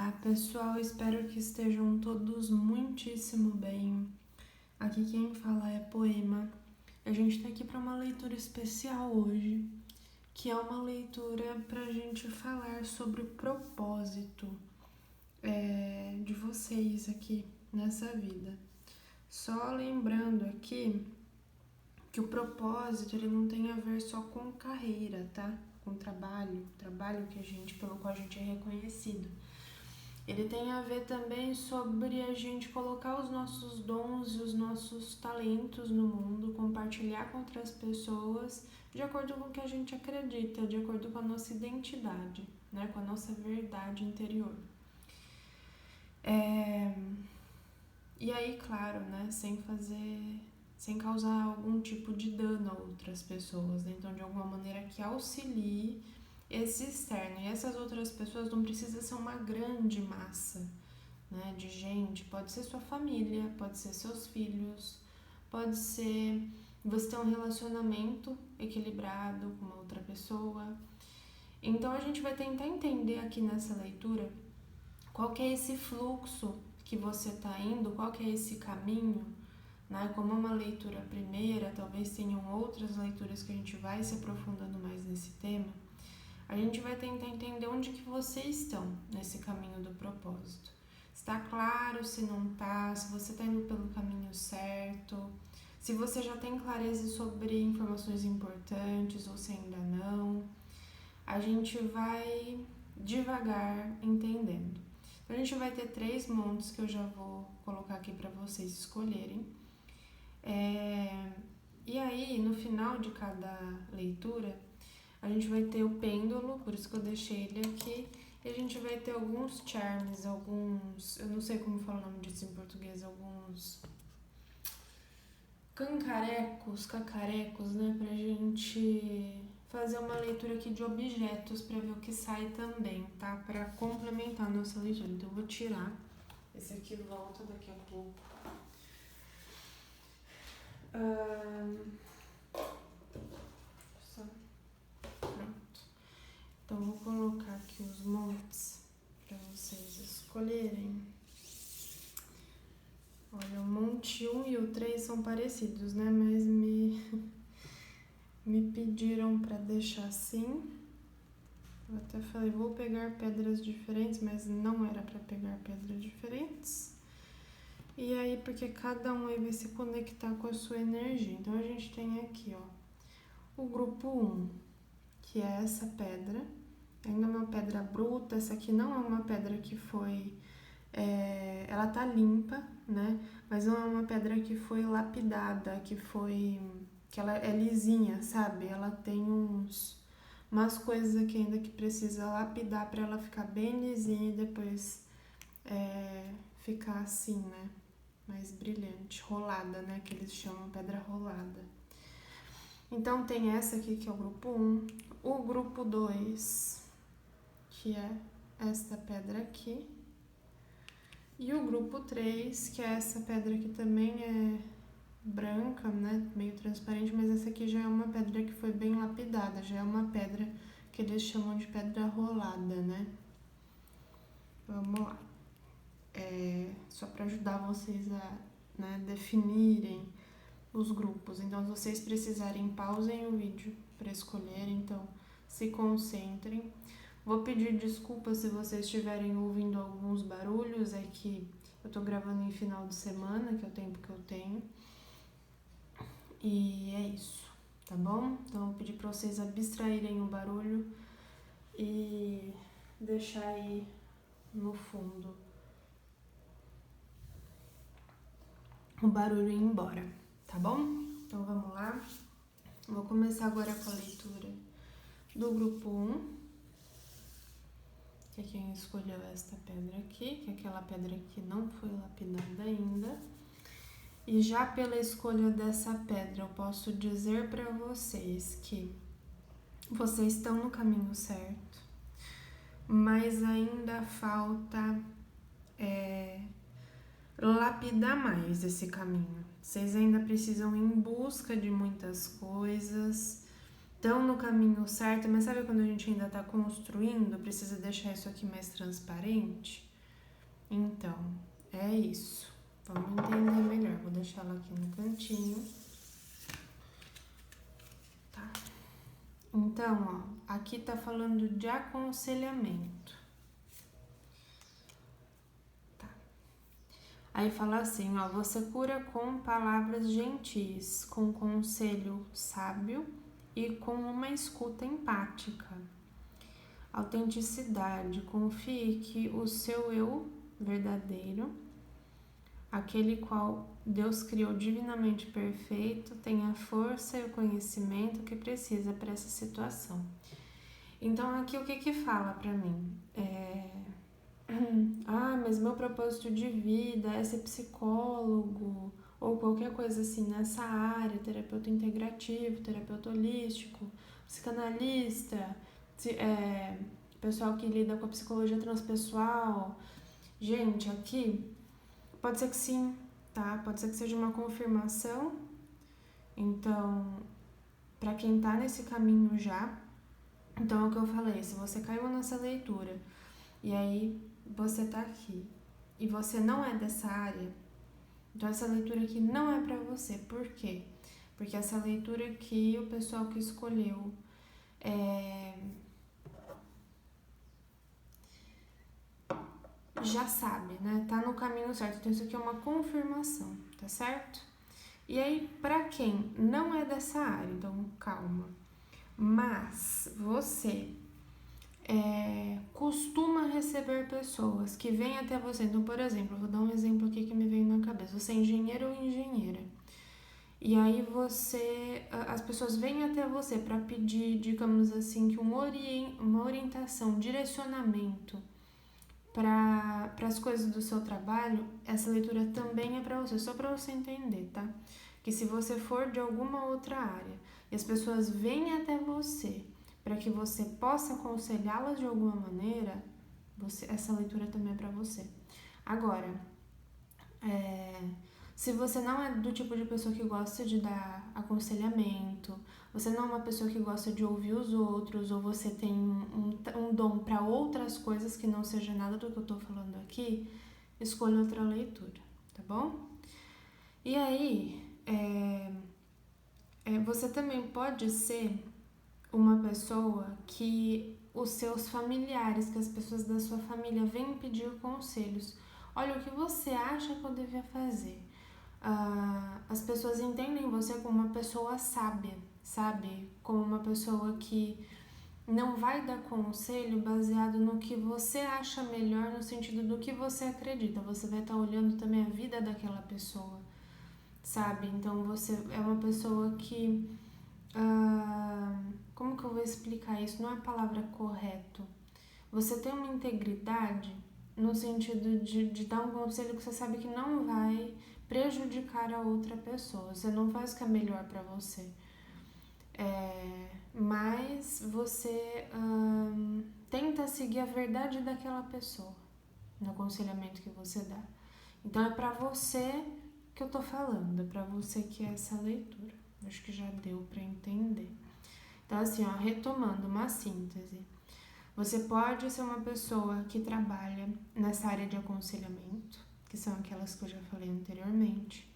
Olá, pessoal, espero que estejam todos muitíssimo bem. Aqui quem fala é Poema. A gente está aqui para uma leitura especial hoje, que é uma leitura para a gente falar sobre o propósito de vocês aqui nessa vida. Só lembrando aqui que o propósito ele não tem a ver só com carreira, tá? Com trabalho pelo qual a gente é reconhecido. Ele tem a ver também sobre a gente colocar os nossos dons e os nossos talentos no mundo, compartilhar com outras pessoas, de acordo com o que a gente acredita, de acordo com a nossa identidade, né? Com a nossa verdade interior. E aí, claro, né? Sem causar algum tipo de dano a outras pessoas, né? Então, de alguma maneira que auxilie esse externo. E essas outras pessoas não precisa ser uma grande massa, né, de gente. Pode ser sua família, pode ser seus filhos, pode ser você ter um relacionamento equilibrado com uma outra pessoa. Então a gente vai tentar entender aqui nessa leitura qual que é esse fluxo que você está indo, qual que é esse caminho, né? Como é uma leitura primeira, talvez tenham outras leituras que a gente vai se aprofundando mais nesse tema. A gente vai tentar entender onde que vocês estão nesse caminho do propósito. Está claro, se não está, se você está indo pelo caminho certo, se você já tem clareza sobre informações importantes ou se ainda não. A gente vai devagar entendendo. Então, a gente vai ter 3 montes que eu já vou colocar aqui para vocês escolherem. E aí, no final de cada leitura, a gente vai ter o pêndulo, por isso que eu deixei ele aqui. E a gente vai ter alguns charms, eu não sei como fala o nome disso em português, alguns cacarecos, né? Pra gente fazer uma leitura aqui de objetos pra ver o que sai também, tá? Pra complementar a nossa leitura. Então eu vou tirar. Esse aqui volta daqui a pouco. Então, vou colocar aqui os montes para vocês escolherem. Olha, o monte 1 e o 3 são parecidos, né? Mas me pediram para deixar assim. Eu até falei, vou pegar pedras diferentes, mas não era para pegar pedras diferentes. E aí, porque cada um aí vai se conectar com a sua energia. Então, a gente tem aqui, ó, o grupo 1, que é essa pedra. Ainda é uma pedra bruta, essa aqui não é uma pedra que foi... ela tá limpa, né? Mas não é uma pedra que foi lapidada, que ela é lisinha, sabe? Ela tem umas coisas aqui ainda que precisa lapidar pra ela ficar bem lisinha e depois ficar assim, né? Mais brilhante, rolada, né? Que eles chamam pedra rolada. Então tem essa aqui que é o grupo 1, o grupo 2... que é esta pedra aqui, e o grupo 3, que é essa pedra que também é branca, né, meio transparente, mas essa aqui já é uma pedra que foi bem lapidada, já é uma pedra que eles chamam de pedra rolada, né. Vamos lá. Só para ajudar vocês a, né, definirem os grupos. Então, se vocês precisarem, pausem o vídeo para escolher, então se concentrem. Vou pedir desculpas se vocês estiverem ouvindo alguns barulhos, é que eu tô gravando em final de semana, que é o tempo que eu tenho. E é isso, tá bom? Então eu vou pedir pra vocês abstraírem o barulho e deixar aí no fundo o barulho ir embora, tá bom? Então vamos lá. Vou começar agora com a leitura do grupo 1. Que é quem escolheu esta pedra aqui, que é aquela pedra que não foi lapidada ainda. E já pela escolha dessa pedra, eu posso dizer para vocês que vocês estão no caminho certo, mas ainda falta lapidar mais esse caminho. Vocês ainda precisam ir em busca de muitas coisas, estão no caminho certo, mas sabe quando a gente ainda está construindo, precisa deixar isso aqui mais transparente? Então, é isso. Vamos entender melhor. Vou deixar ela aqui no cantinho. Tá. Então, ó, aqui tá falando de aconselhamento. Tá. Aí fala assim, ó, você cura com palavras gentis, com conselho sábio e com uma escuta empática. Autenticidade, confie que o seu eu verdadeiro, aquele qual Deus criou divinamente perfeito, tem a força e o conhecimento que precisa para essa situação. Então aqui o que fala para mim? Mas meu propósito de vida é ser psicólogo ou qualquer coisa assim nessa área, terapeuta integrativo, terapeuta holístico, psicanalista, pessoal que lida com a psicologia transpessoal. Gente, aqui pode ser que sim, tá? Pode ser que seja uma confirmação. Então, para quem tá nesse caminho já, então é o que eu falei, se você caiu nessa leitura e aí você tá aqui e você não é dessa área, então essa leitura aqui não é para você. Por quê? Porque essa leitura aqui, o pessoal que escolheu já sabe, né? Tá no caminho certo. Então isso aqui é uma confirmação, tá certo? E aí, pra quem não é dessa área, então calma, mas você costuma receber pessoas que vêm até você. Então, por exemplo, eu vou dar um exemplo aqui que me veio na cabeça. Você é engenheiro ou engenheira. E aí as pessoas vêm até você para pedir, digamos assim, que uma orientação, um direcionamento para as coisas do seu trabalho. Essa leitura também é para você, só para você entender, tá? Que se você for de alguma outra área e as pessoas vêm até você para que você possa aconselhá-las de alguma maneira, essa leitura também é para você. Agora, se você não é do tipo de pessoa que gosta de dar aconselhamento, você não é uma pessoa que gosta de ouvir os outros, ou você tem um dom para outras coisas que não seja nada do que eu tô falando aqui, escolha outra leitura, tá bom? E aí, você também pode ser uma pessoa que os seus familiares, que as pessoas da sua família vêm pedir conselhos. Olha, o que você acha que eu devia fazer? As pessoas entendem você como uma pessoa sábia, sabe? Como uma pessoa que não vai dar conselho baseado no que você acha melhor, no sentido do que você acredita. Você vai estar olhando também a vida daquela pessoa, sabe? Então você é uma pessoa que... como que eu vou explicar isso? Não é a palavra correto. Você tem uma integridade no sentido de dar um conselho que você sabe que não vai prejudicar a outra pessoa. Você não faz o que é melhor para você. Mas você tenta seguir a verdade daquela pessoa no aconselhamento que você dá. Então é para você que eu tô falando, é para você que é essa leitura. Acho que já deu para entender. Então assim, ó, retomando uma síntese. Você pode ser uma pessoa que trabalha nessa área de aconselhamento, que são aquelas que eu já falei anteriormente,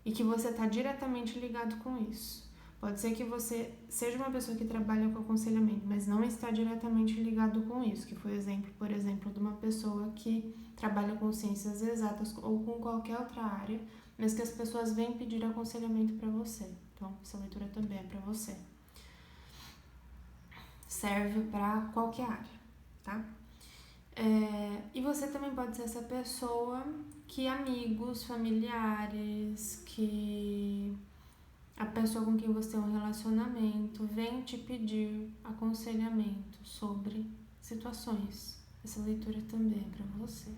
e que você está diretamente ligado com isso. Pode ser que você seja uma pessoa que trabalha com aconselhamento, mas não está diretamente ligado com isso, que foi exemplo, por exemplo, de uma pessoa que trabalha com ciências exatas ou com qualquer outra área, mas que as pessoas vêm pedir aconselhamento para você. Então, essa leitura também é para você. Serve para qualquer área, tá? E você também pode ser essa pessoa que amigos, familiares, que a pessoa com quem você tem um relacionamento vem te pedir aconselhamento sobre situações. Essa leitura também é para você.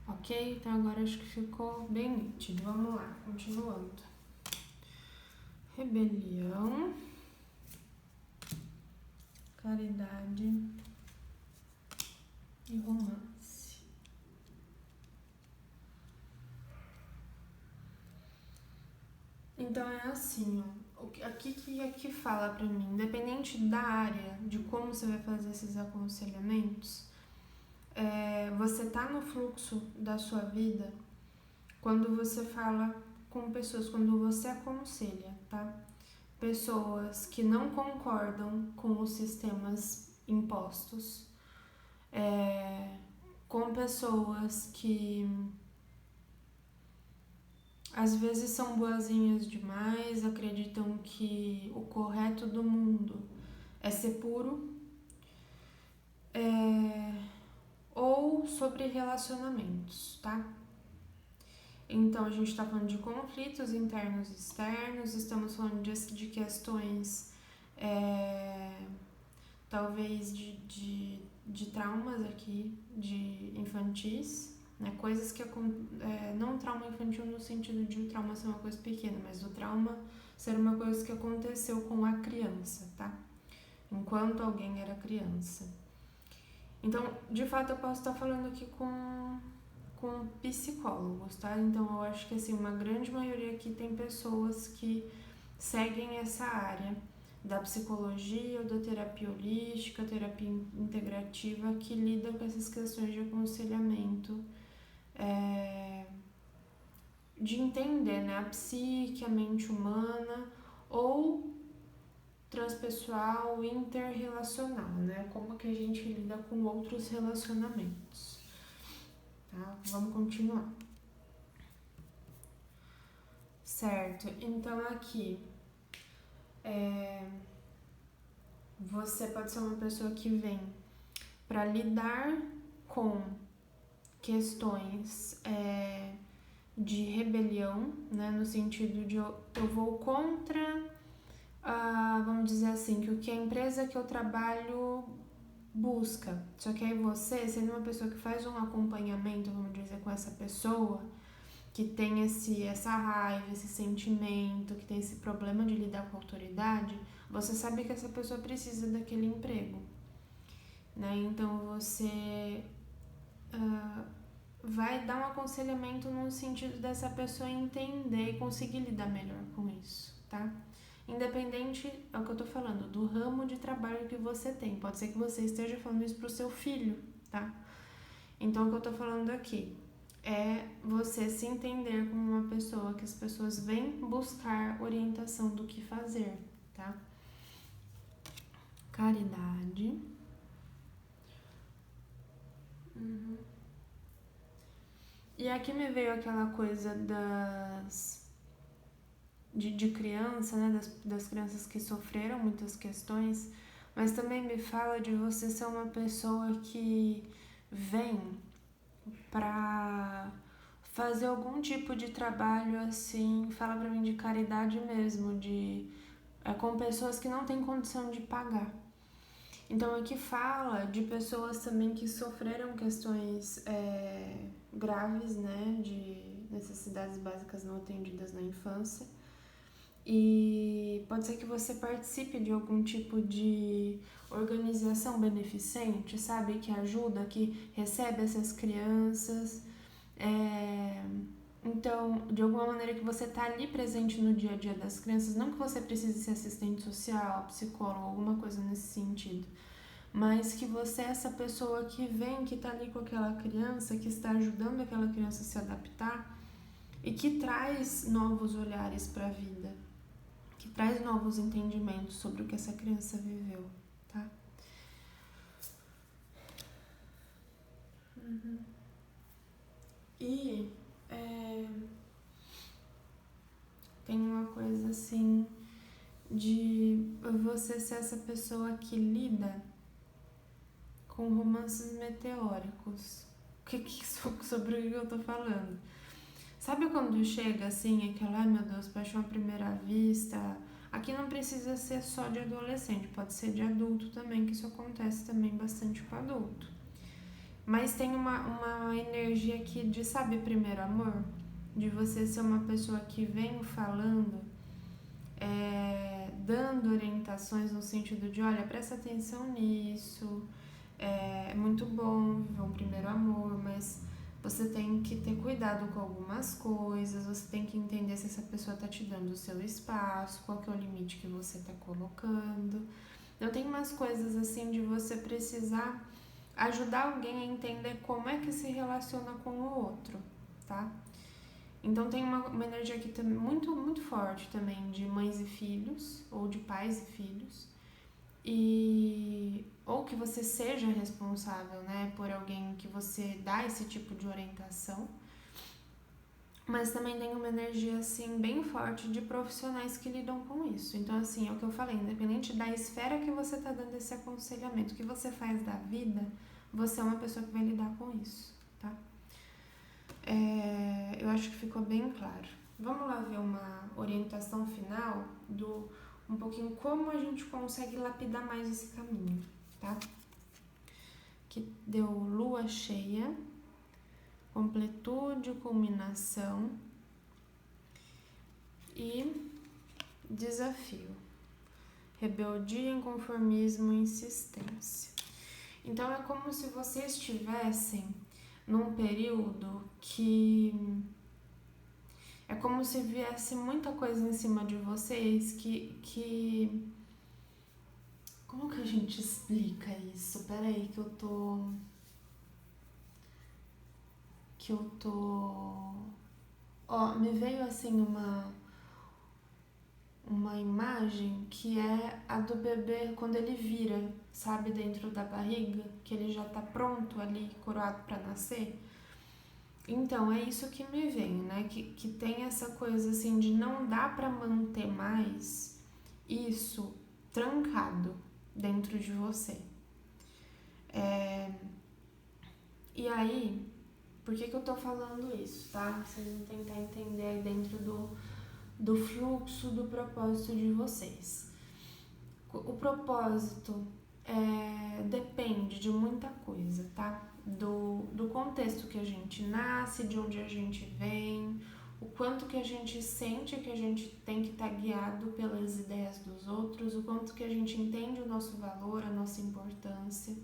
Ok? Então agora acho que ficou bem nítido. Vamos lá, continuando. Rebelião, caridade e romance. Então é assim, ó, aqui que fala pra mim, independente da área, de como você vai fazer esses aconselhamentos, você tá no fluxo da sua vida quando você fala com pessoas, quando você aconselha, tá? Pessoas que não concordam com os sistemas impostos, com pessoas que às vezes são boazinhas demais, acreditam que o correto do mundo é ser puro, ou sobre relacionamentos, tá? Então, a gente está falando de conflitos internos e externos, estamos falando de questões, talvez de traumas aqui, de infantis, né? Coisas que não trauma infantil no sentido de o trauma ser uma coisa pequena, mas o trauma ser uma coisa que aconteceu com a criança, tá? Enquanto alguém era criança. Então, de fato, eu posso estar falando aqui com psicólogos, tá? Então, eu acho que, assim, uma grande maioria aqui tem pessoas que seguem essa área da psicologia ou da terapia holística, terapia integrativa, que lida com essas questões de aconselhamento, de entender, né, a psique, a mente humana, ou transpessoal, interrelacional, né? Como que a gente lida com outros relacionamentos, tá? Vamos continuar. Certo, então aqui, você pode ser uma pessoa que vem para lidar com questões de rebelião, né? No sentido de eu vou contra, vamos dizer assim, que o que a empresa que eu trabalho busca. Só que aí você, sendo uma pessoa que faz um acompanhamento, vamos dizer, com essa pessoa, que tem essa raiva, esse sentimento, que tem esse problema de lidar com a autoridade, você sabe que essa pessoa precisa daquele emprego, né? Então você vai dar um aconselhamento no sentido dessa pessoa entender e conseguir lidar melhor com isso, tá? Independente, é o que eu tô falando, do ramo de trabalho que você tem. Pode ser que você esteja falando isso pro seu filho, tá? Então, o que eu tô falando aqui é você se entender como uma pessoa que as pessoas vêm buscar orientação do que fazer, tá? Caridade. E aqui me veio aquela coisa de criança, né? Das crianças que sofreram muitas questões, mas também me fala de você ser uma pessoa que vem pra fazer algum tipo de trabalho assim, fala pra mim de caridade mesmo, com pessoas que não têm condição de pagar. Então aqui fala de pessoas também que sofreram questões graves, né, de necessidades básicas não atendidas na infância. E pode ser que você participe de algum tipo de organização beneficente, sabe? Que ajuda, que recebe essas crianças. Então, de alguma maneira que você tá ali presente no dia a dia das crianças, não que você precise ser assistente social, psicólogo, alguma coisa nesse sentido, mas que você é essa pessoa que vem, que tá ali com aquela criança, que está ajudando aquela criança a se adaptar e que traz novos olhares para a vida, que traz novos entendimentos sobre o que essa criança viveu, tá? E tem uma coisa assim de você ser essa pessoa que lida com romances meteóricos. O que sobre o que eu tô falando? Sabe quando chega assim, aquela, ai meu Deus, paixão à primeira vista? Aqui não precisa ser só de adolescente, pode ser de adulto também, que isso acontece também bastante com adulto. Mas tem uma energia aqui de, sabe, primeiro amor? De você ser uma pessoa que vem falando, dando orientações no sentido de, olha, presta atenção nisso, é muito bom viver um primeiro amor, mas você tem que ter cuidado com algumas coisas, você tem que entender se essa pessoa tá te dando o seu espaço, qual que é o limite que você tá colocando. Então tem umas coisas assim de você precisar ajudar alguém a entender como é que se relaciona com o outro, tá? Então tem uma energia aqui também muito, muito forte também de mães e filhos, ou de pais e filhos, ou que você seja responsável, né, por alguém que você dá esse tipo de orientação. Mas também tem uma energia, assim, bem forte de profissionais que lidam com isso. Então, assim, é o que eu falei, independente da esfera que você tá dando esse aconselhamento, o que você faz da vida, você é uma pessoa que vai lidar com isso, tá? Eu acho que ficou bem claro. Vamos lá ver uma orientação final do um pouquinho como a gente consegue lapidar mais esse caminho, tá? Que deu lua cheia, completude, culminação e desafio. Rebeldia, inconformismo e insistência. Então é como se vocês estivessem num período que é como se viesse muita coisa em cima de vocês que como que a gente explica isso? Peraí que eu tô ó, me veio assim uma imagem que é a do bebê quando ele vira, sabe, dentro da barriga, que ele já tá pronto ali, coroado para nascer. Então, é isso que me vem, né? Que tem essa coisa assim de não dá para manter mais isso trancado dentro de você. E aí, por que eu tô falando isso, tá? Vocês vão tentar entender aí dentro do fluxo do propósito de vocês. O propósito depende de muita coisa, tá? Do contexto que a gente nasce, de onde a gente vem, o quanto que a gente sente que a gente tem que estar guiado pelas ideias dos outros, o quanto que a gente entende o nosso valor, a nossa importância.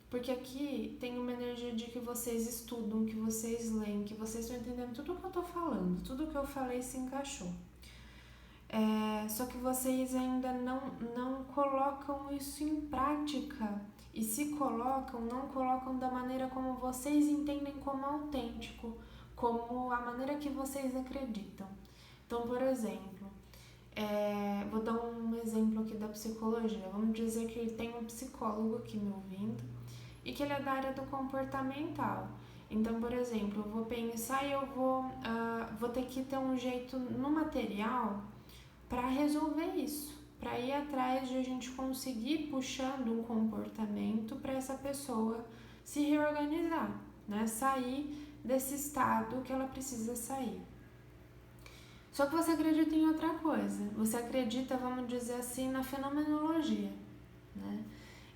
Porque aqui tem uma energia de que vocês estudam, que vocês leem, que vocês estão entendendo tudo o que eu tô falando, tudo o que eu falei se encaixou. Só que vocês ainda não colocam isso em prática. E se colocam, não colocam da maneira como vocês entendem como autêntico, como a maneira que vocês acreditam. Então, por exemplo, vou dar um exemplo aqui da psicologia. Vamos dizer que tem um psicólogo aqui me ouvindo e que ele é da área do comportamental. Então, por exemplo, eu vou pensar e eu vou ter que ter um jeito no material para resolver isso, para ir atrás de a gente conseguir puxando um comportamento para essa pessoa se reorganizar, né? Sair desse estado que ela precisa sair. Só que você acredita em outra coisa, você acredita, vamos dizer assim, na fenomenologia, né?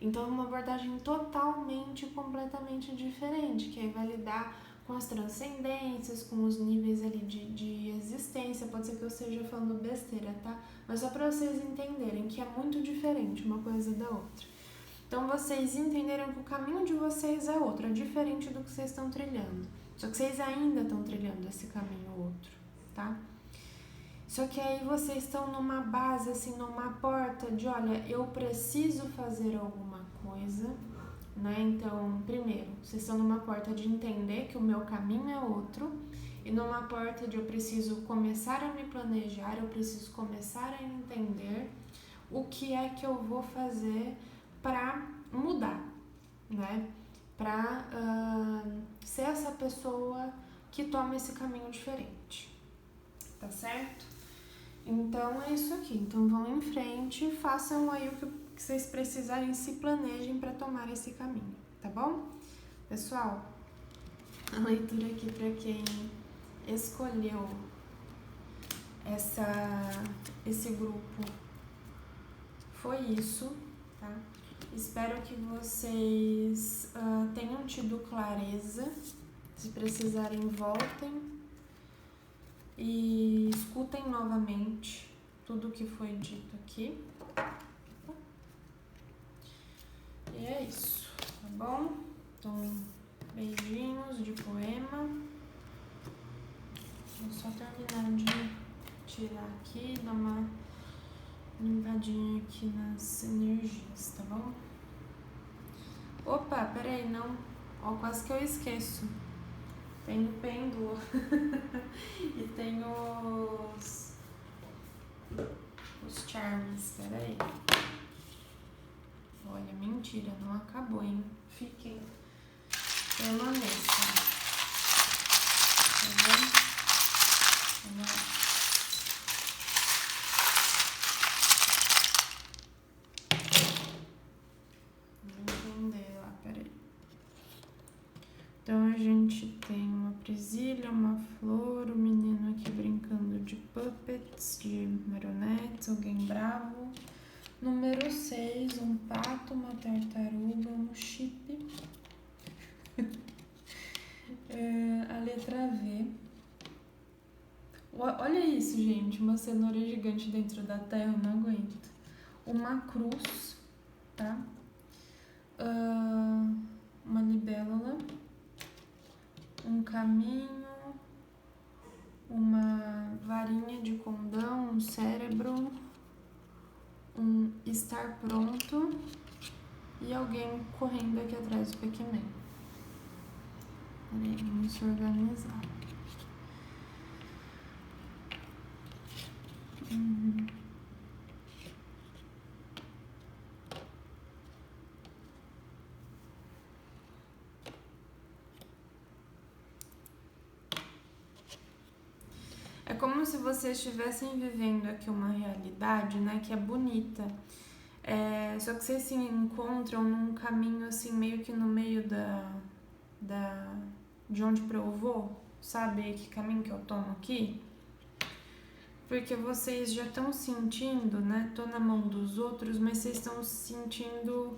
Então é uma abordagem totalmente, completamente diferente, que aí vai lidar com as transcendências, com os níveis ali de existência. Pode ser que eu esteja falando besteira, tá? Mas só para vocês entenderem que é muito diferente uma coisa da outra. Então vocês entenderam que o caminho de vocês é outro, é diferente do que vocês estão trilhando. Só que vocês ainda estão trilhando esse caminho outro, tá? Só que aí vocês estão numa base, assim, numa porta de, olha, eu preciso fazer alguma coisa, né? Então, primeiro, vocês estão numa porta de entender que o meu caminho é outro e numa porta de eu preciso começar a me planejar, eu preciso começar a entender o que é que eu vou fazer para mudar, né? Para ser essa pessoa que toma esse caminho diferente, tá certo? Então é isso aqui, então vão em frente, façam aí o que vocês precisarem, se planejem para tomar esse caminho, tá bom? Pessoal, a leitura aqui para quem escolheu esse grupo foi isso, tá? Espero que vocês tenham tido clareza, se precisarem voltem e escutem novamente tudo o que foi dito aqui. E é isso, tá bom? Então, beijinhos de poema. Vou só terminar de tirar aqui, dar uma limpadinha aqui nas energias, tá bom? Opa, peraí, não. Ó, quase que eu esqueço. Tem o pêndulo e tem os charms, peraí. Olha, mentira, não acabou, hein? Fiquem. Permaneçam. Tá vendo? Vamos lá. Vamos entender lá, peraí. Então a gente tem uma presilha, uma flor, o menino aqui brincando de puppets, de marionetes, alguém bravo. Número 6, um pato, uma tartaruga, um chip. A letra V. Olha isso, gente, uma cenoura gigante dentro da terra, eu não aguento. Uma cruz, tá? Uma libélula, um caminho, uma varinha de condão, um cérebro, um estar pronto e alguém correndo aqui atrás do Pac-Man. Peraí, vamos se organizar. É como se vocês estivessem vivendo aqui uma realidade, né, que é bonita. Só que vocês se encontram num caminho assim, meio que no meio de onde eu vou, sabe? Que caminho que eu tomo aqui? Porque vocês já estão sentindo, né? Tô na mão dos outros, mas vocês estão sentindo,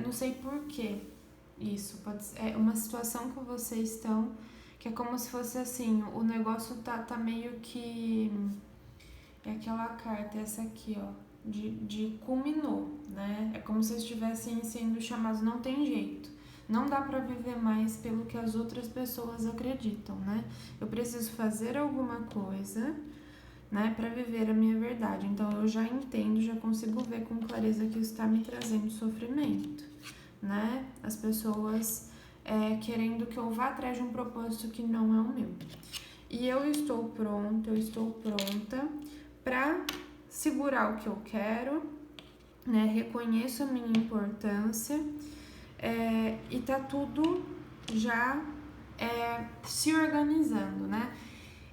não sei porquê. Isso pode ser, é uma situação que vocês estão, que é como se fosse assim, o negócio tá meio que. É aquela carta, essa aqui, ó, de culminou, né? É como se vocês estivessem sendo chamados, não tem jeito. Não dá pra viver mais pelo que as outras pessoas acreditam, né? Eu preciso fazer alguma coisa, né, para viver a minha verdade. Então eu já entendo, já consigo ver com clareza que isso está me trazendo sofrimento, né? As pessoas querendo que eu vá atrás de um propósito que não é o meu. E eu estou pronta para segurar o que eu quero, né? Reconheço a minha importância e tá tudo já se organizando, né?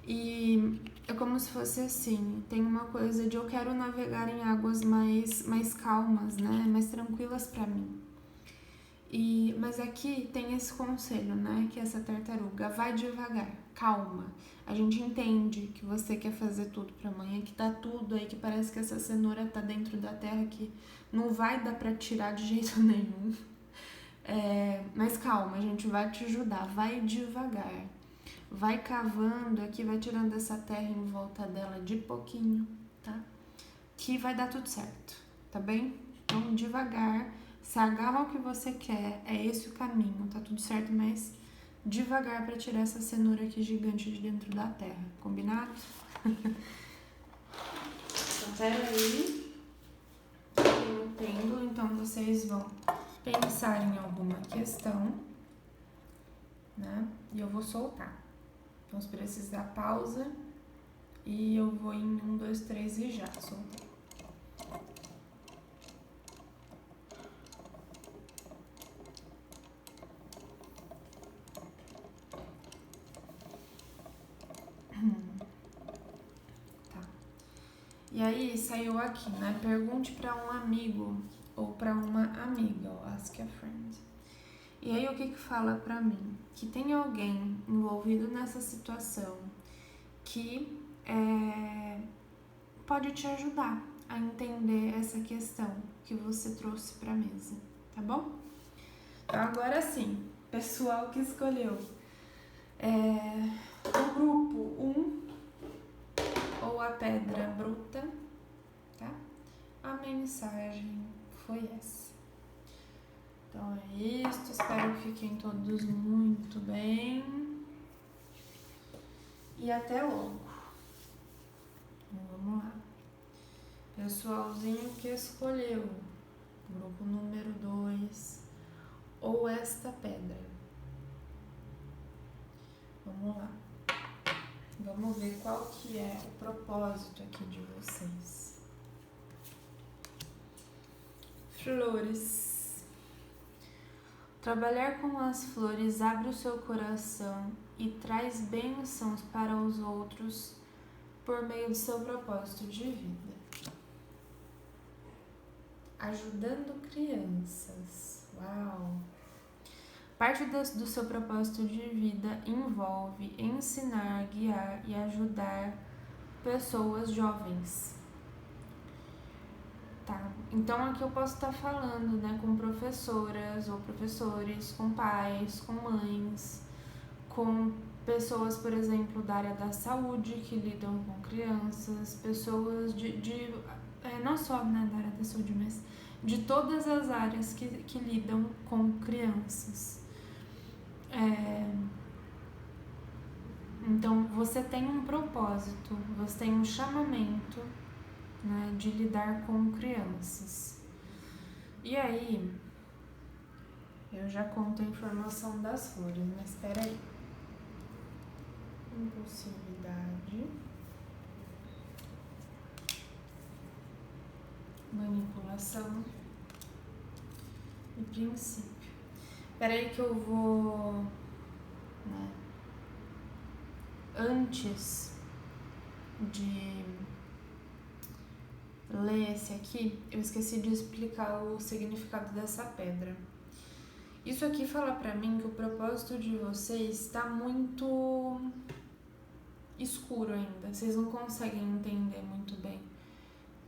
E é como se fosse assim, tem uma coisa de eu quero navegar em águas mais calmas, né? Mais tranquilas para mim. Mas aqui tem esse conselho, né? Que essa tartaruga vai devagar, calma. A gente entende que você quer fazer tudo pra amanhã, que tá tudo aí, que parece que essa cenoura tá dentro da terra, que não vai dar pra tirar de jeito nenhum. Mas calma, a gente vai te ajudar, vai devagar. Vai cavando aqui, vai tirando essa terra em volta dela de pouquinho, tá? Que vai dar tudo certo, tá bem? Então, devagar, se agarra ao que você quer, é esse o caminho, tá tudo certo, mas devagar pra tirar essa cenoura aqui gigante de dentro da terra, combinado? Então, peraí, tem um pêndulo, então vocês vão pensar em alguma questão, né? E eu vou soltar. Então, se precisar, pausa. E eu vou em 1, 2, 3 e já, soltei. Tá. E aí, saiu aqui, né? Pergunte pra um amigo ou pra uma amiga, ó, ask a friend. E aí, o que fala pra mim? Que tem alguém envolvido nessa situação que pode te ajudar a entender essa questão que você trouxe pra mesa, tá bom? Então, agora sim, pessoal que escolheu o grupo 1 ou a pedra bruta, tá? A mensagem foi essa. Então é isso, espero que fiquem todos muito bem e até logo. Vamos lá. Pessoalzinho que escolheu, grupo número 2 ou esta pedra? Vamos lá. Vamos ver qual que é o propósito aqui de vocês. Flores. Trabalhar com as flores abre o seu coração e traz bênçãos para os outros por meio do seu propósito de vida. Ajudando crianças. Uau! Parte do seu propósito de vida envolve ensinar, guiar e ajudar pessoas jovens. Tá? Então aqui eu posso estar falando, né, com professoras ou professores, com pais, com mães, com pessoas, por exemplo, da área da saúde que lidam com crianças, pessoas não só, né, da área da saúde, mas de todas as áreas que lidam com crianças. Então você tem um propósito, você tem um chamamento, né, de lidar com crianças. E aí, eu já conto a informação das flores, mas espera aí. Impulsividade, manipulação e princípio. Espera aí que eu vou, né, antes de ler esse aqui, eu esqueci de explicar o significado dessa pedra. Isso aqui fala pra mim que o propósito de vocês está muito escuro ainda. Vocês não conseguem entender muito bem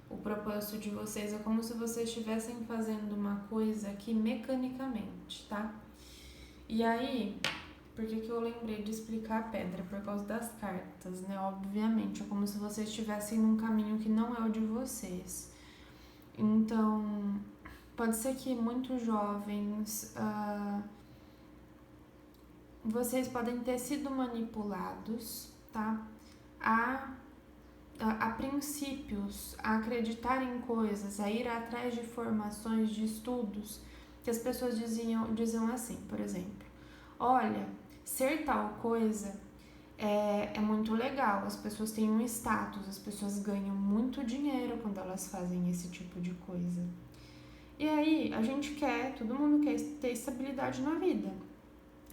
o propósito de vocês. É como se vocês estivessem fazendo uma coisa aqui mecanicamente, tá? E aí, por que eu lembrei de explicar a pedra? Por causa das cartas, né? Obviamente, é como se vocês estivessem num caminho que não é o de vocês. Então, pode ser que muitos jovens, vocês podem ter sido manipulados, tá? A princípios, a acreditar em coisas, a ir atrás de formações, de estudos, que as pessoas diziam assim, por exemplo, olha, ser tal coisa é muito legal, as pessoas têm um status, as pessoas ganham muito dinheiro quando elas fazem esse tipo de coisa. E aí, todo mundo quer ter estabilidade na vida,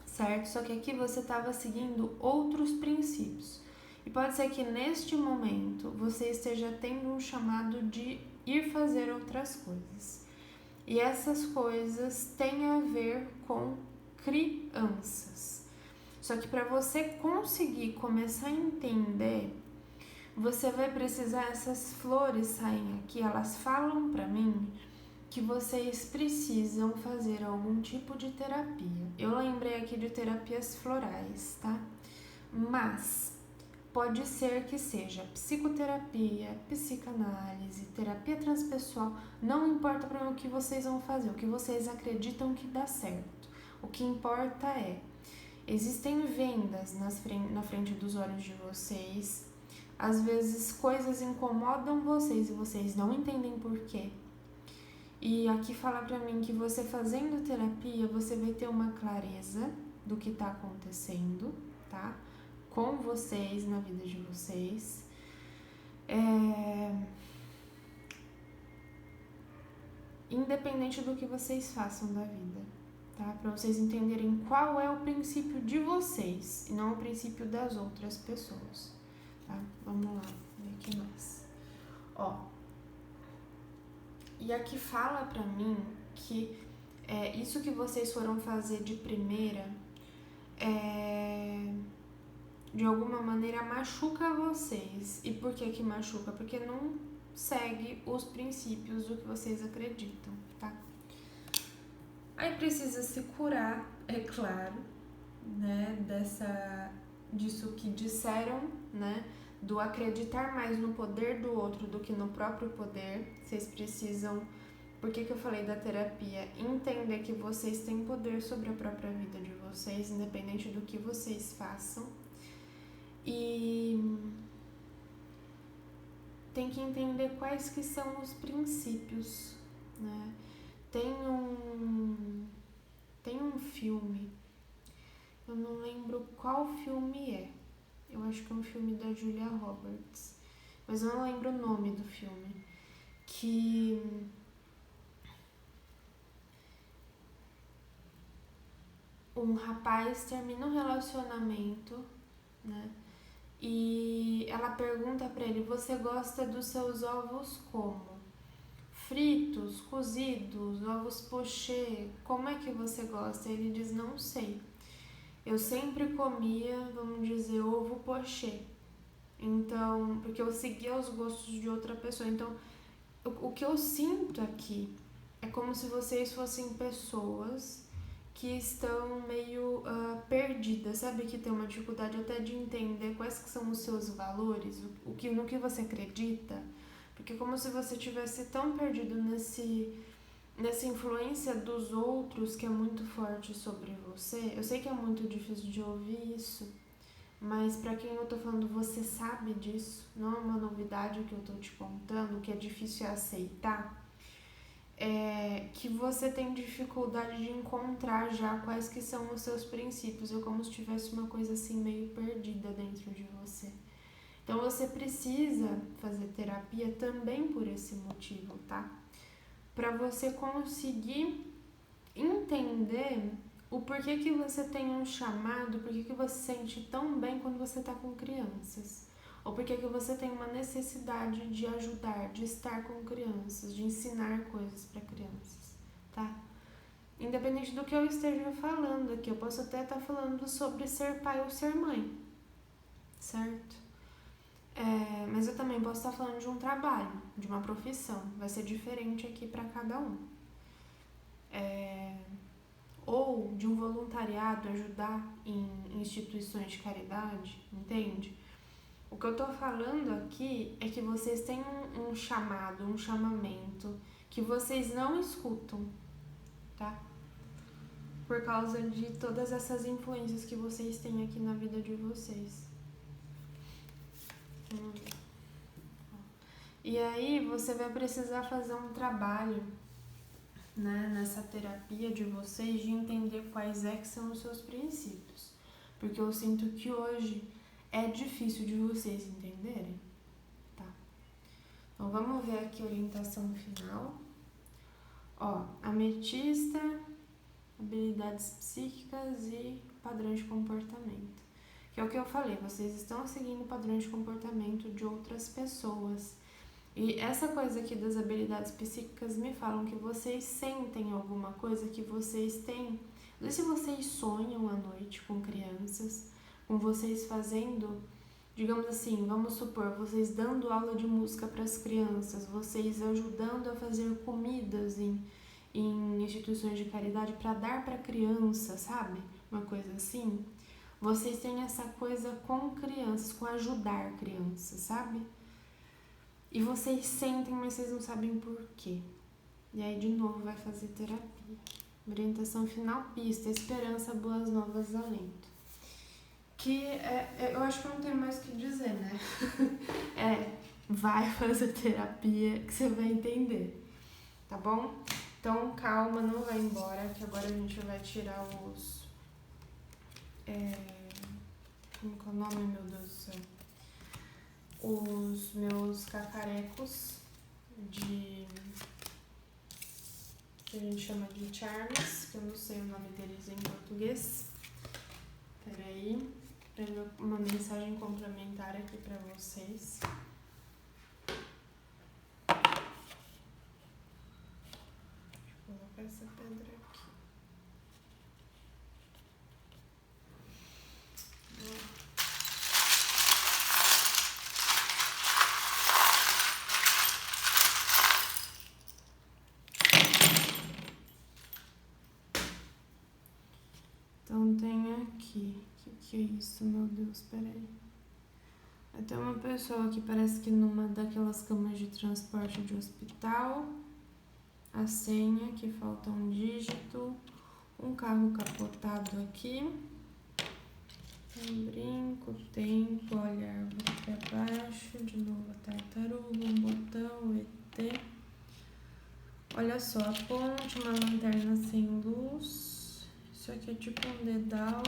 certo? Só que aqui você estava seguindo outros princípios. E pode ser que neste momento você esteja tendo um chamado de ir fazer outras coisas. E essas coisas têm a ver com crianças. Só que para você conseguir começar a entender, você vai precisar, essas flores saem aqui, elas falam para mim que vocês precisam fazer algum tipo de terapia. Eu lembrei aqui de terapias florais, tá? Mas pode ser que seja psicoterapia, psicanálise, terapia transpessoal, não importa para o que vocês vão fazer, o que vocês acreditam que dá certo. O que importa é, existem vendas na frente dos olhos de vocês, às vezes coisas incomodam vocês e vocês não entendem por quê. E aqui fala pra mim que você fazendo terapia, você vai ter uma clareza do que tá acontecendo, tá? Com vocês, na vida de vocês. Independente do que vocês façam da vida, tá? Pra vocês entenderem qual é o princípio de vocês e não o princípio das outras pessoas, tá? Vamos lá, ver aqui mais. E aqui fala pra mim que isso que vocês foram fazer de primeira, de alguma maneira machuca vocês. E por que machuca? Porque não segue os princípios do que vocês acreditam, tá? Aí precisa se curar, é claro, né, disso que disseram, né, do acreditar mais no poder do outro do que no próprio poder. Vocês precisam, por que eu falei da terapia? Entender que vocês têm poder sobre a própria vida de vocês, independente do que vocês façam. E tem que entender quais que são os princípios, né? Tem filme. Eu não lembro qual filme é. Eu acho que é um filme da Julia Roberts. Mas eu não lembro o nome do filme. Que um rapaz termina um relacionamento, né? E ela pergunta pra ele: você gosta dos seus ovos como? Fritos, cozidos, ovos pochê? Como é que você gosta? Ele diz: não sei. Eu sempre comia, vamos dizer, ovo pochê. Então, porque eu seguia os gostos de outra pessoa. Então, o que eu sinto aqui é como se vocês fossem pessoas que estão meio perdidas, sabe? Que tem uma dificuldade até de entender quais que são os seus valores, no que você acredita. Porque é como se você tivesse tão perdido nessa influência dos outros que é muito forte sobre você. Eu sei que é muito difícil de ouvir isso, mas pra quem eu tô falando, você sabe disso, não é uma novidade que eu tô te contando, que é difícil aceitar. Que você tem dificuldade de encontrar já quais que são os seus princípios, ou como se tivesse uma coisa assim meio perdida dentro de você. Então você precisa fazer terapia também por esse motivo, tá? Pra você conseguir entender o porquê que você tem um chamado, porquê que você se sente tão bem quando você tá com crianças. Ou porque que você tem uma necessidade de ajudar, de estar com crianças, de ensinar coisas para crianças, tá? Independente do que eu esteja falando aqui, eu posso até estar falando sobre ser pai ou ser mãe, certo? Mas eu também posso estar falando de um trabalho, de uma profissão, vai ser diferente aqui para cada um. Ou de um voluntariado, ajudar em instituições de caridade, entende? O que eu tô falando aqui é que vocês têm um chamado, um chamamento que vocês não escutam, tá? Por causa de todas essas influências que vocês têm aqui na vida de vocês. E aí você vai precisar fazer um trabalho, né, nessa terapia de vocês, de entender quais é que são os seus princípios. Porque eu sinto que hoje é difícil de vocês entenderem, tá? Então vamos ver aqui a orientação final. Ó, ametista, habilidades psíquicas e padrões de comportamento. Que é o que eu falei, vocês estão seguindo padrões de comportamento de outras pessoas. E essa coisa aqui das habilidades psíquicas me falam que vocês sentem alguma coisa que vocês têm. Não sei se vocês sonham à noite com crianças, com vocês fazendo, digamos assim, vamos supor, vocês dando aula de música para as crianças, vocês ajudando a fazer comidas em instituições de caridade para dar para criança, sabe? Uma coisa assim. Vocês têm essa coisa com crianças, com ajudar crianças, sabe? E vocês sentem, mas vocês não sabem por quê. E aí, de novo, vai fazer terapia. Orientação final, pista, esperança, boas novas, alento. Que eu acho que eu não tenho mais o que dizer, né? Vai fazer terapia que você vai entender, tá bom? Então, calma, não vai embora, que agora a gente vai tirar os... como que é o nome, meu Deus do céu? Os meus cacarecos que a gente chama de charms, que eu não sei o nome deles em português. Peraí, uma mensagem complementar aqui pra vocês. Deixa eu colocar essa pedra aqui. Então tem aqui, o que é isso, meu Deus, peraí. Tem uma pessoa que parece que numa daquelas camas de transporte de hospital, a senha, que falta um dígito, um carro capotado aqui, um brinco, tempo, olhar para baixo, de novo a tartaruga, um botão, o ET. Olha só, a ponte, uma lanterna sem luz, Isso aqui é tipo um dedal.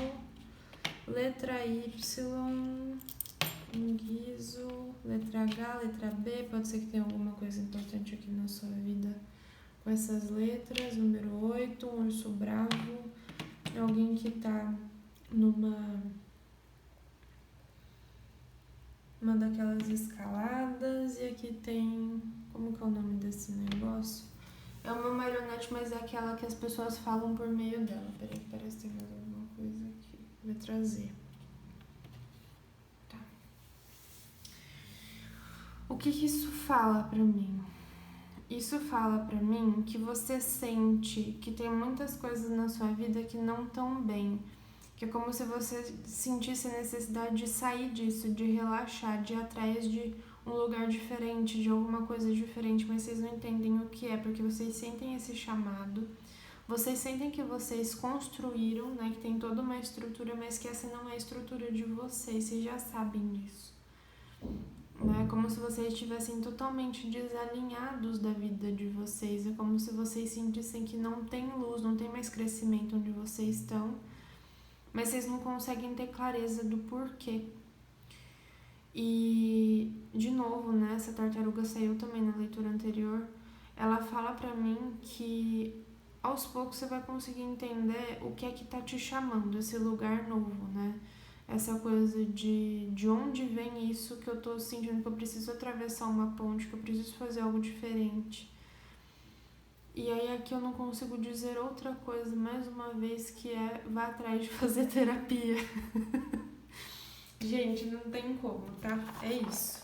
Letra Y, um guiso. Letra H, letra B. Pode ser que tenha alguma coisa importante aqui na sua vida com essas letras. Número 8, um urso bravo. Alguém que tá numa daquelas escaladas. E aqui tem... Como que é o nome desse negócio? É uma marionete, mas é aquela que as pessoas falam por meio dela. Peraí, que parece que tem mais alguma coisa aqui. Letra Z. Tá. O que isso fala pra mim? Isso fala pra mim que você sente que tem muitas coisas na sua vida que não estão bem. Que é como se você sentisse a necessidade de sair disso, de relaxar, de ir atrás de um lugar diferente, de alguma coisa diferente, mas vocês não entendem o que é, porque vocês sentem esse chamado, vocês sentem que vocês construíram, né, que tem toda uma estrutura, mas que essa não é a estrutura de vocês já sabem disso. É como se vocês estivessem totalmente desalinhados da vida de vocês, é como se vocês sentissem que não tem luz, não tem mais crescimento onde vocês estão, mas vocês não conseguem ter clareza do porquê. E, de novo, né, essa tartaruga saiu também na leitura anterior, ela fala pra mim que aos poucos você vai conseguir entender o que é que tá te chamando, esse lugar novo, né? Essa coisa de onde vem isso que eu tô sentindo que eu preciso atravessar uma ponte, que eu preciso fazer algo diferente. E aí aqui eu não consigo dizer outra coisa, mais uma vez, que é vá atrás de fazer terapia. Gente, não tem como, tá? É isso.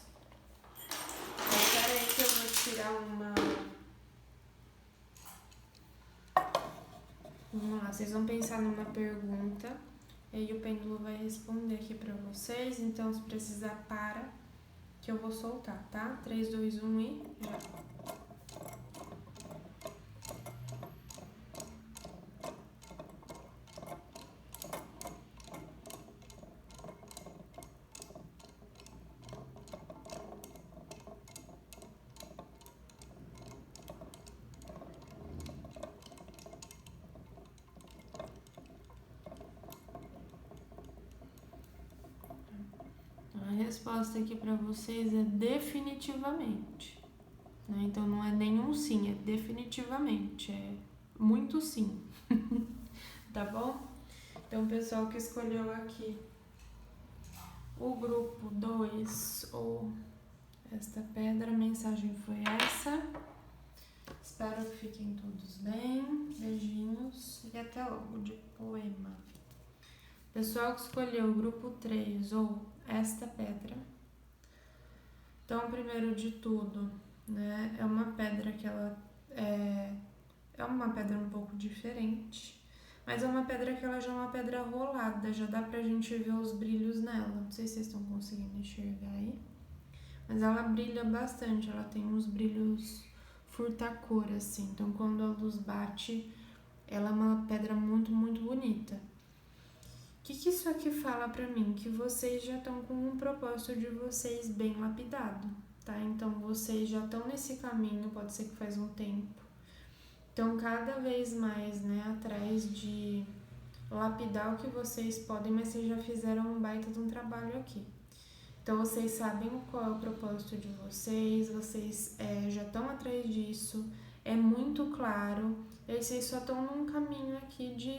Espera aí que eu vou tirar uma... Vamos lá, vocês vão pensar numa pergunta. E aí o pêndulo vai responder aqui pra vocês. Então, se precisar, para, que eu vou soltar, tá? 3, 2, 1 e já. A resposta aqui pra vocês é definitivamente, né? Então não é nenhum sim, é definitivamente, é muito sim. Tá bom? Então o pessoal que escolheu aqui o grupo 2 ou esta pedra, a mensagem foi essa. Espero que fiquem todos bem, beijinhos e até logo de poema. Pessoal que escolheu o grupo 3 ou esta pedra. Então, primeiro de tudo, né, é uma pedra que ela é uma pedra um pouco diferente, mas é uma pedra que ela já é uma pedra rolada, já dá pra gente ver os brilhos nela. Não sei se vocês estão conseguindo enxergar aí, mas ela brilha bastante, ela tem uns brilhos furta-cor, assim. Então, quando a luz bate, ela é uma pedra muito, muito bonita. O que isso aqui fala pra mim? Que vocês já estão com um propósito de vocês bem lapidado, tá? Então, vocês já estão nesse caminho, pode ser que faz um tempo. Então, cada vez mais, né, atrás de lapidar o que vocês podem, mas vocês já fizeram um baita de um trabalho aqui. Então, vocês sabem qual é o propósito de vocês já estão atrás disso, é muito claro, e aí vocês só estão num caminho aqui de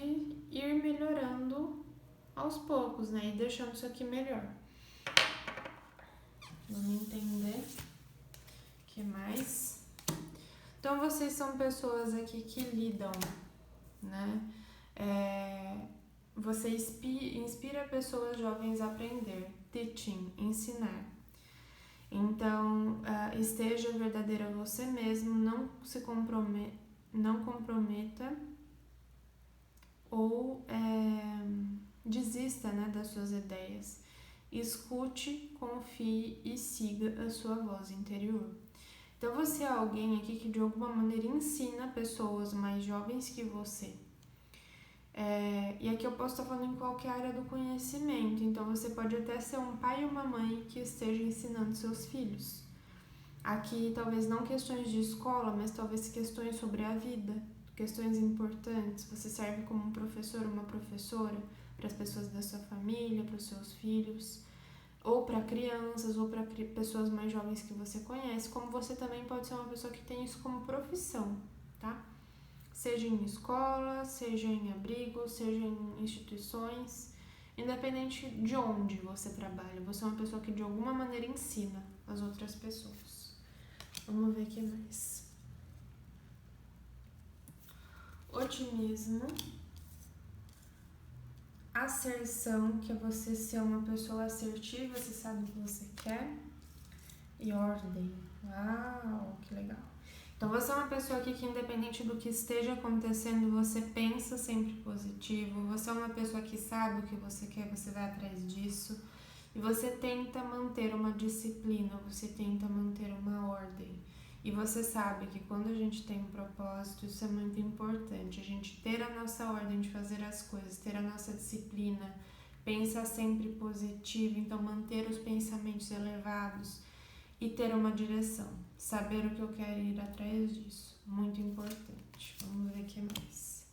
ir melhorando aos poucos, né, e deixando isso aqui melhor. Vamos entender o que mais. Então, vocês são pessoas aqui que lidam, né, você inspira pessoas jovens a aprender, teaching, ensinar. Então, esteja verdadeiro a você mesmo, não comprometa ou desista, né, das suas ideias. Escute, confie e siga a sua voz interior. Então, você é alguém aqui que de alguma maneira ensina pessoas mais jovens que você. E aqui eu posso estar falando em qualquer área do conhecimento, então você pode até ser um pai ou uma mãe que esteja ensinando seus filhos. Aqui talvez não questões de escola, mas talvez questões sobre a vida, questões importantes, você serve como um professor, uma professora para as pessoas da sua família, para os seus filhos, ou para crianças, ou para pessoas mais jovens que você conhece, como você também pode ser uma pessoa que tem isso como profissão, tá? Seja em escola, seja em abrigo, seja em instituições, independente de onde você trabalha, você é uma pessoa que de alguma maneira ensina as outras pessoas. Vamos ver o que mais. Otimismo, asserção, que é você ser uma pessoa assertiva, você sabe o que você quer, e ordem. Uau, que legal. Então você é uma pessoa aqui que independente do que esteja acontecendo, você pensa sempre positivo, você é uma pessoa que sabe o que você quer, você vai atrás disso, e você tenta manter uma disciplina, você tenta manter uma ordem. E você sabe que quando a gente tem um propósito, isso é muito importante, a gente ter a nossa ordem de fazer as coisas, ter a nossa disciplina, pensar sempre positivo, então manter os pensamentos elevados e ter uma direção, saber o que eu quero ir atrás disso, muito importante. Vamos ver o que mais.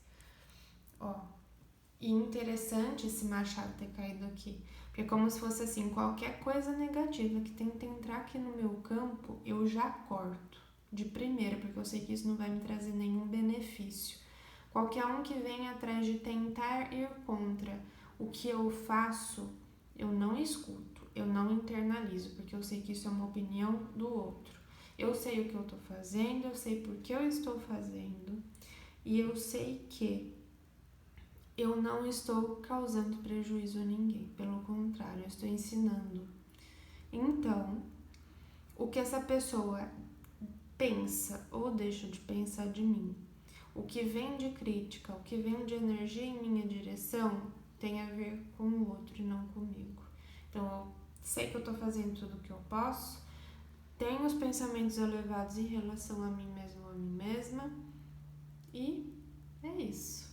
E interessante esse machado ter caído aqui, porque é como se fosse assim, qualquer coisa negativa que tenta entrar aqui no meu campo, eu já corto de primeira, porque eu sei que isso não vai me trazer nenhum benefício. Qualquer um que venha atrás de tentar ir contra o que eu faço, eu não escuto, eu não internalizo, porque eu sei que isso é uma opinião do outro. Eu sei o que eu estou fazendo, eu sei por que eu estou fazendo, e eu sei que eu não estou causando prejuízo a ninguém, pelo contrário, eu estou ensinando. Então, o que essa pessoa pensa ou deixa de pensar de mim, o que vem de crítica, o que vem de energia em minha direção, tem a ver com o outro e não comigo. Então, eu sei que eu estou fazendo tudo o que eu posso, tenho os pensamentos elevados em relação a mim mesmo ou a mim mesma, e é isso.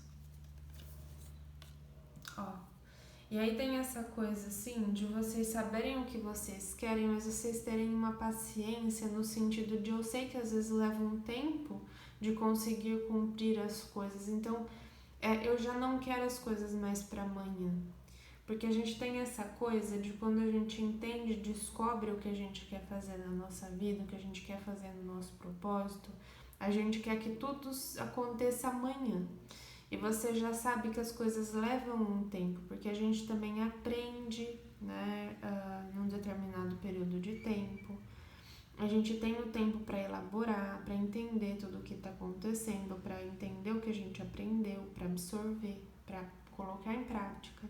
E aí tem essa coisa assim de vocês saberem o que vocês querem, mas vocês terem uma paciência no sentido de eu sei que às vezes leva um tempo de conseguir cumprir as coisas, então eu já não quero as coisas mais para amanhã, porque a gente tem essa coisa de quando a gente entende, descobre o que a gente quer fazer na nossa vida, o que a gente quer fazer no nosso propósito, a gente quer que tudo aconteça amanhã. E você já sabe que as coisas levam um tempo, porque a gente também aprende, né, num determinado período de tempo. A gente tem o tempo para elaborar, para entender tudo o que está acontecendo, para entender o que a gente aprendeu, para absorver, para colocar em prática.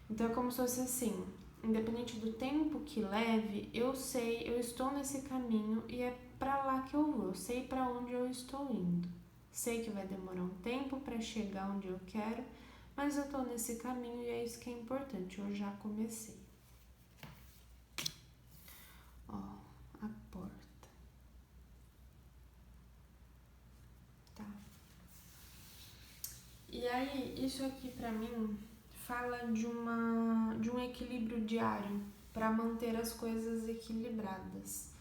Então é como se fosse assim, independente do tempo que leve, eu sei, eu estou nesse caminho e é para lá que eu vou, eu sei para onde eu estou indo. Sei que vai demorar um tempo para chegar onde eu quero, mas eu tô nesse caminho e é isso que é importante, eu já comecei. A porta. Tá. E aí, isso aqui pra mim fala de um equilíbrio diário para manter as coisas equilibradas.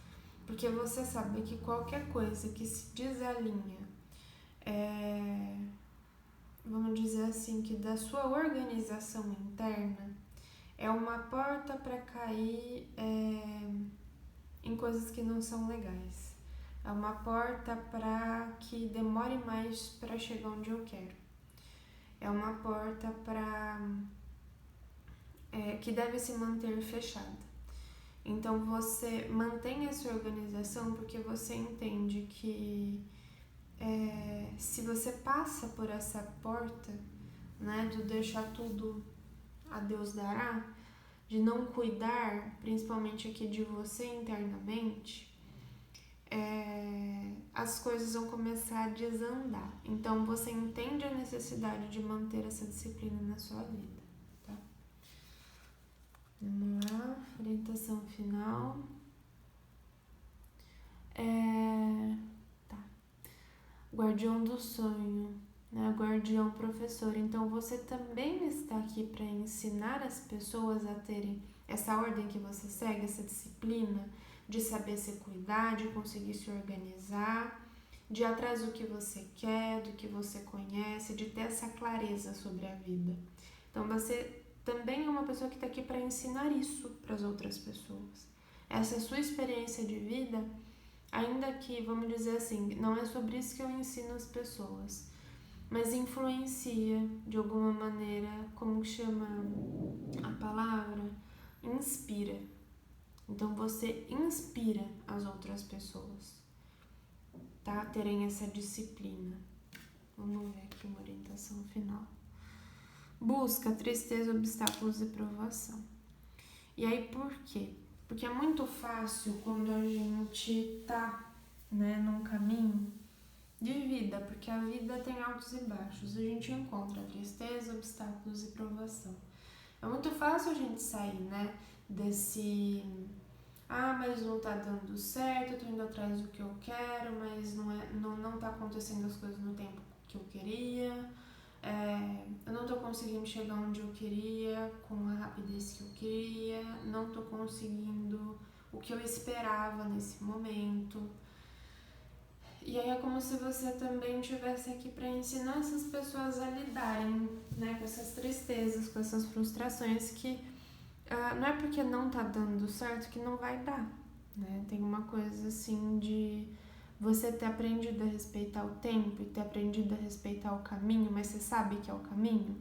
Porque você sabe que qualquer coisa que se desalinha vamos dizer assim, que da sua organização interna é uma porta para cair em coisas que não são legais. É uma porta para que demore mais para chegar onde eu quero. É uma porta para que deve se manter fechada. Então você mantém essa organização porque você entende que se você passa por essa porta, né, de deixar tudo a Deus dará, de não cuidar, principalmente aqui de você internamente, as coisas vão começar a desandar. Então você entende a necessidade de manter essa disciplina na sua vida, tá? Vamos lá, orientação final. Guardião do sonho, né? Guardião professor. Então você também está aqui para ensinar as pessoas a terem essa ordem que você segue, essa disciplina de saber se cuidar, de conseguir se organizar de ir atrás do que você quer, do que você conhece, de ter essa clareza sobre a vida. Então você também é uma pessoa que está aqui para ensinar isso para as outras pessoas. Essa é a sua experiência de vida, ainda que, vamos dizer assim, não é sobre isso que eu ensino as pessoas, mas influencia de alguma maneira, como que chama a palavra? Inspira. Então você inspira as outras pessoas, tá? Terem essa disciplina. Vamos ver aqui uma orientação final. Busca, tristeza, obstáculos e provação. E aí por quê? Porque é muito fácil quando a gente tá, né, num caminho de vida, porque a vida tem altos e baixos. A gente encontra tristeza, obstáculos e provação. É muito fácil a gente sair, né, desse... mas não tá dando certo, eu tô indo atrás do que eu quero, mas não tá acontecendo as coisas no tempo que eu queria. Eu não tô conseguindo chegar onde eu queria, com a rapidez que eu queria, não tô conseguindo o que eu esperava nesse momento. E aí é como se você também estivesse aqui para ensinar essas pessoas a lidarem, né, com essas tristezas, com essas frustrações que não é porque não tá dando certo que não vai dar, né? Tem uma coisa assim de você ter aprendido a respeitar o tempo e ter aprendido a respeitar o caminho, mas você sabe que é o caminho?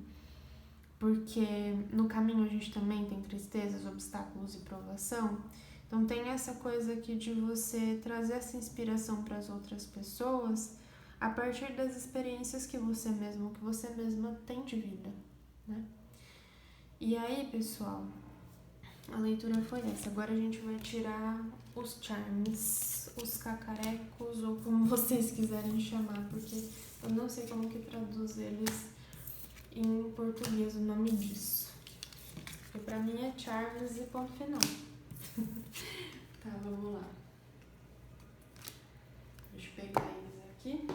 Porque no caminho a gente também tem tristezas, obstáculos e provação. Então tem essa coisa aqui de você trazer essa inspiração para as outras pessoas a partir das experiências que você mesmo, que você mesma tem de vida, né? E aí, pessoal, a leitura foi essa. Agora a gente vai tirar os charms, os cacarecos, ou como vocês quiserem chamar, porque eu não sei como que traduz eles em português o nome disso. Porque pra mim é charms e ponto final. Tá, vamos lá. Deixa eu pegar eles aqui.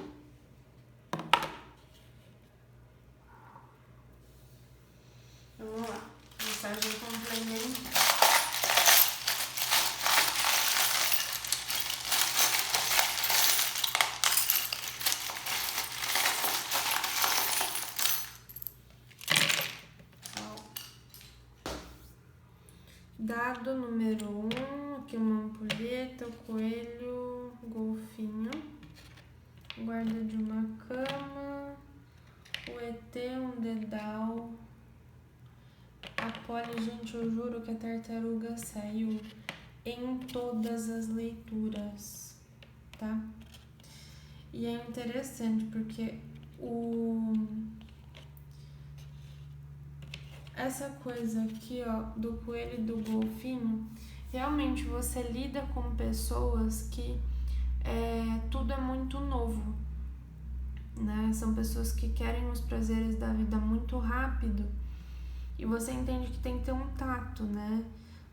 Vamos lá. Mensagem complementar. Dado número 1, aqui uma ampulheta, o coelho, golfinho, guarda de uma cama, o ET, um dedal, a Polly, gente, eu juro que a tartaruga saiu em todas as leituras, tá? E é interessante porque essa coisa aqui, ó, do coelho e do golfinho, realmente você lida com pessoas que tudo é muito novo, né? São pessoas que querem os prazeres da vida muito rápido e você entende que tem que ter um tato, né?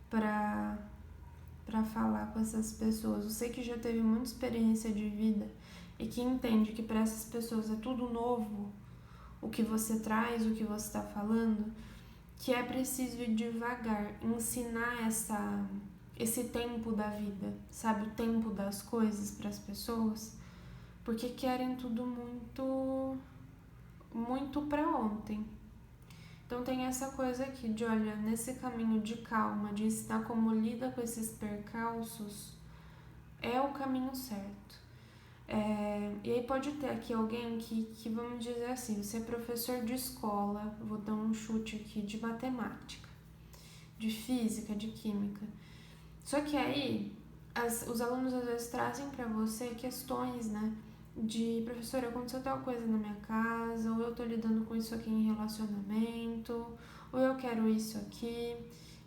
Pra falar com essas pessoas. Você que já teve muita experiência de vida e que entende que para essas pessoas é tudo novo, o que você traz, o que você está falando, que é preciso ir devagar, ensinar esse tempo da vida, sabe? O tempo das coisas para as pessoas, porque querem tudo muito para ontem. Então tem essa coisa aqui de, olha, nesse caminho de calma, de ensinar como lida com esses percalços, é o caminho certo. E aí pode ter aqui alguém que, vamos dizer assim, você é professor de escola, vou dar um chute aqui, de matemática, de física, de química. Só que aí, os alunos às vezes trazem para você questões, né? De, professora, aconteceu tal coisa na minha casa, ou eu tô lidando com isso aqui em relacionamento, ou eu quero isso aqui.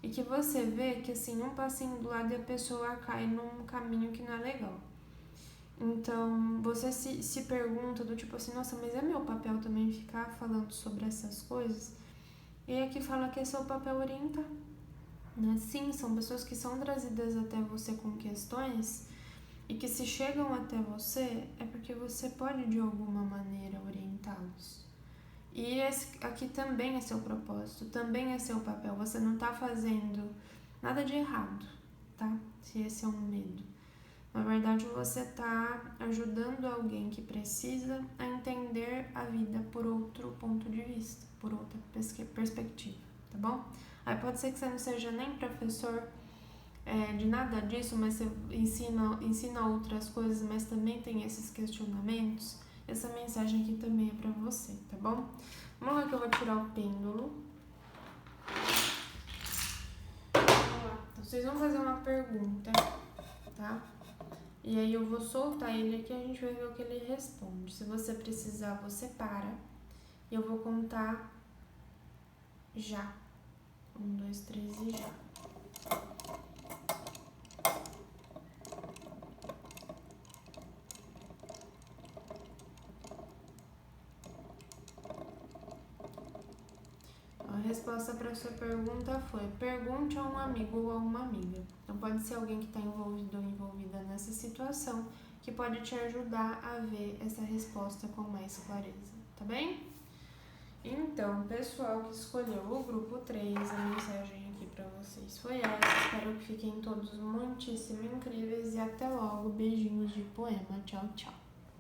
E que você vê que, assim, um passinho do lado e a pessoa cai num caminho que não é legal. Então, você se pergunta do tipo assim, nossa, mas é meu papel também ficar falando sobre essas coisas? E aqui fala que é seu papel orientar, né? Sim, são pessoas que são trazidas até você com questões e que se chegam até você é porque você pode de alguma maneira orientá-los. E esse aqui também é seu propósito, também é seu papel. Você não tá fazendo nada de errado, tá? Se esse é um medo. Na verdade, você está ajudando alguém que precisa a entender a vida por outro ponto de vista, por outra perspectiva, tá bom? Aí pode ser que você não seja nem professor de nada disso, mas você ensina outras coisas, mas também tem esses questionamentos. Essa mensagem aqui também é pra você, tá bom? Vamos lá que eu vou tirar o pêndulo. Vamos lá. Então, vocês vão fazer uma pergunta, tá? E aí eu vou soltar ele aqui e a gente vai ver o que ele responde. Se você precisar, você para. E eu vou contar já. 1, 2, 3 e já. A resposta para sua pergunta foi: pergunte a um amigo ou a uma amiga. Então pode ser alguém que está envolvido ou envolvida nessa situação, que pode te ajudar a ver essa resposta com mais clareza, tá bem? Então, pessoal que escolheu o grupo 3, a mensagem aqui para vocês foi essa. Espero que fiquem todos muitíssimo incríveis e até logo. Beijinhos de poema. Tchau, tchau.